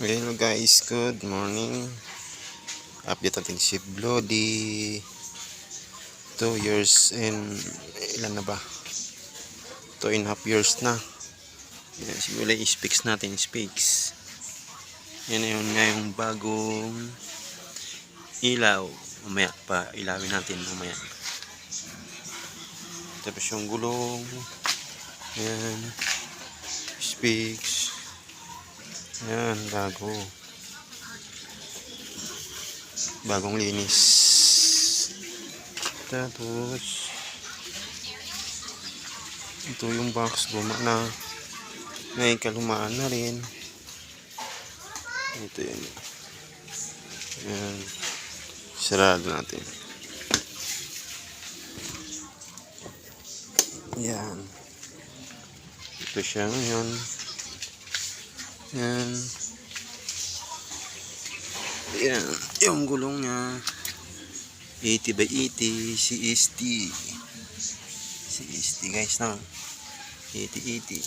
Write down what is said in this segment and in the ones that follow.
Hello guys, good morning. Update natin si Bloody. 2 years and ilan na ba? 2.5 years na. Yan, si Bloody speaks natin, speaks. Yan na yun nga yung bagong ilaw. Mamaya pa, ilawin natin mamaya. Tapos yung gulong. Yan. Speaks. Yan, bagong linis. Tapos ito yung box, luma na, may kalumaan na rin. Ito yun. Yan, sarado natin. Yan, ito siya ngayon. Yan. Yan. Yung gulong niya. 80/80. CST. CST guys na. 80/80.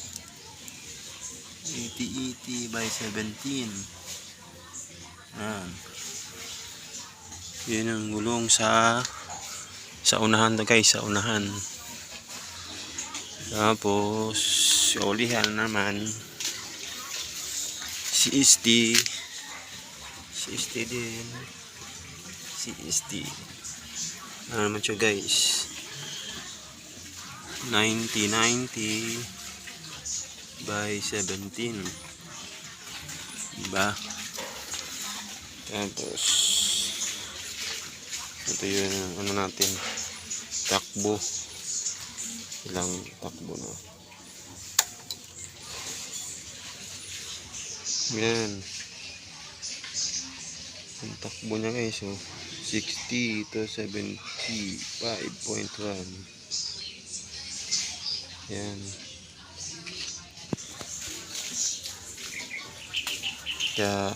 80/80/17. Yan. Yan ang gulong sa unahan to guys. Sa unahan. Tapos ulihan naman. CST din. CST. Ano naman siya guys? 90/17. Diba? Tapos ito yung ano natin. Takbo. Ilang takbo na. Yan. Ang takbo niya guys, so 60 to 75.1. Yan. Kaya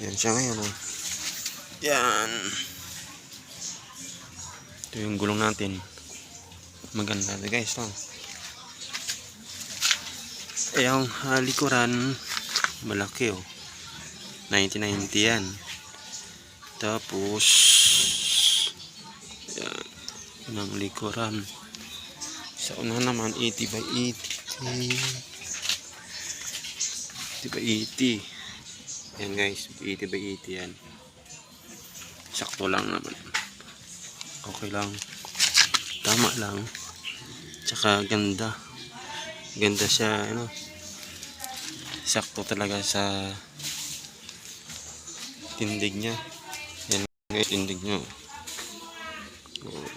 yan siya ngayon, oh. Yan. Ito yung gulong natin. Maganda na guys, no? Yung likuran malaki, oh. 90/90 yan. Tapos yan, ang likuran. Sa una naman 80/80. 80/80. Yan guys, 80/80 yan. Sakto lang naman. Okay lang. Tama lang. Tsaka ganda. Ganda siya, ano. Sakto talaga sa tindig niya. Yan guys, tindig niya. Oh.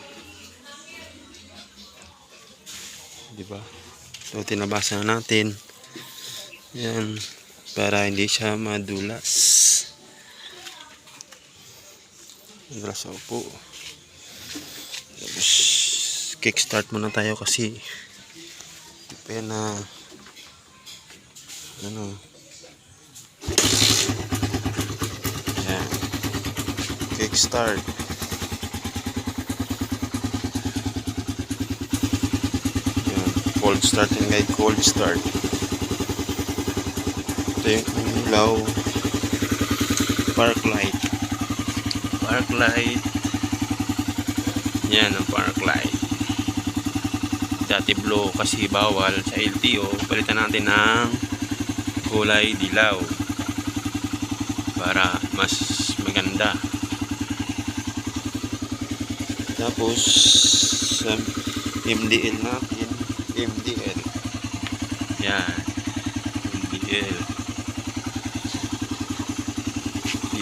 Diba? So, tinabasa natin. Yan. Para hindi siya madulas. Madulas sa upo. Tapos, kickstart muna tayo kasi na ano. Yan. Kickstart. Yan. Cold start yung guide. Cold start. Ito yung ilaw. Park light. Park light. Yan ang park light. Dati blue kasi bawal sa LTO. Palitan natin ng kulay dilaw para mas maganda. Tapos sa MDL natin, MDL. Yan, MDL.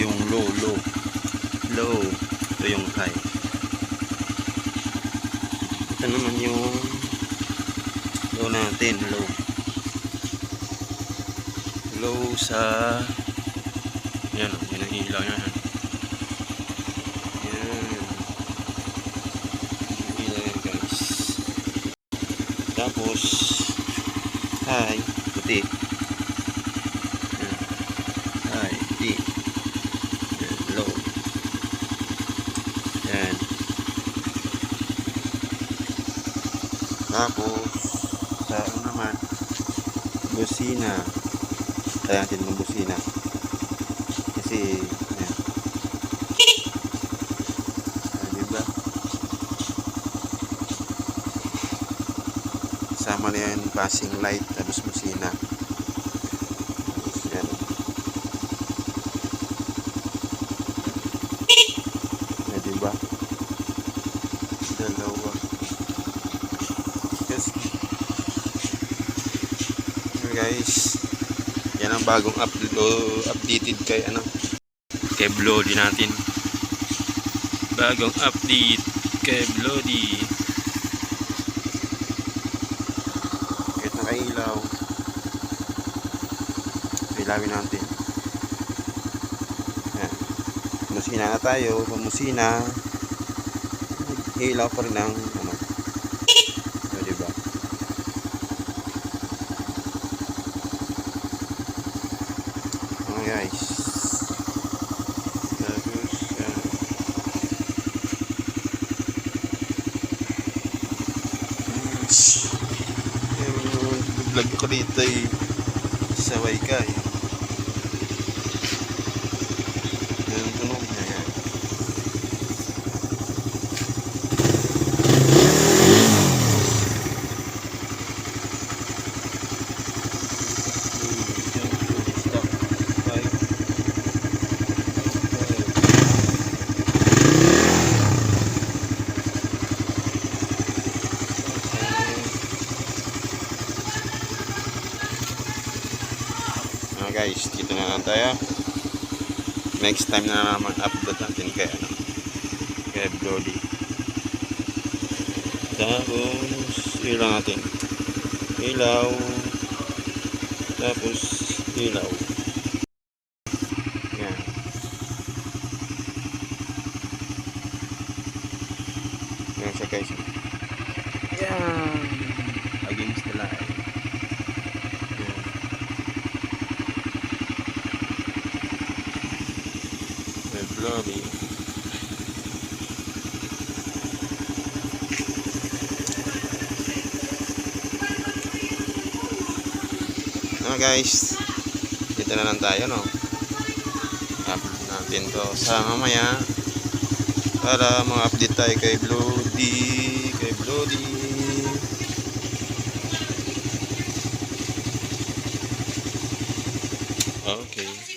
Yung low. Ito yung high. Ito naman yung low natin, low sa yan ang ilaw yan. Yan ilaw yan guys. Tapos high, puti. Yan. High, puti. Yan, low. Yan. Tapos sa naman busina. Tayo natin ng busina. Kasi, ayan. Diba? Sama na yan, passing light, tapos busina. Ayan. Ayan, diba? Dalawa. Yes. Ayan guys. Yan ang bagong updated kay kay Bloody natin. Bagong update kay Bloody. Kahit nakailaw, ilawin natin. Yan. Musina na tayo. Pamusina. Ilaw pa rin ang o, diba? Oh guys. Tapos, vlog ko dito ay saway ka eh. Yan tunog niya yan. Guys, dito na lang tayo. Next time na naman upload natin kay kay Brody. Tapos ilaw natin. Ilaw. Tapos ilaw. Yan. Yan siya guys. Yan. Against the light. Bloody. Guys, dito na lang tayo, no? Upload natin to sa mamaya para mga-update tayo kay Bloody. Okay.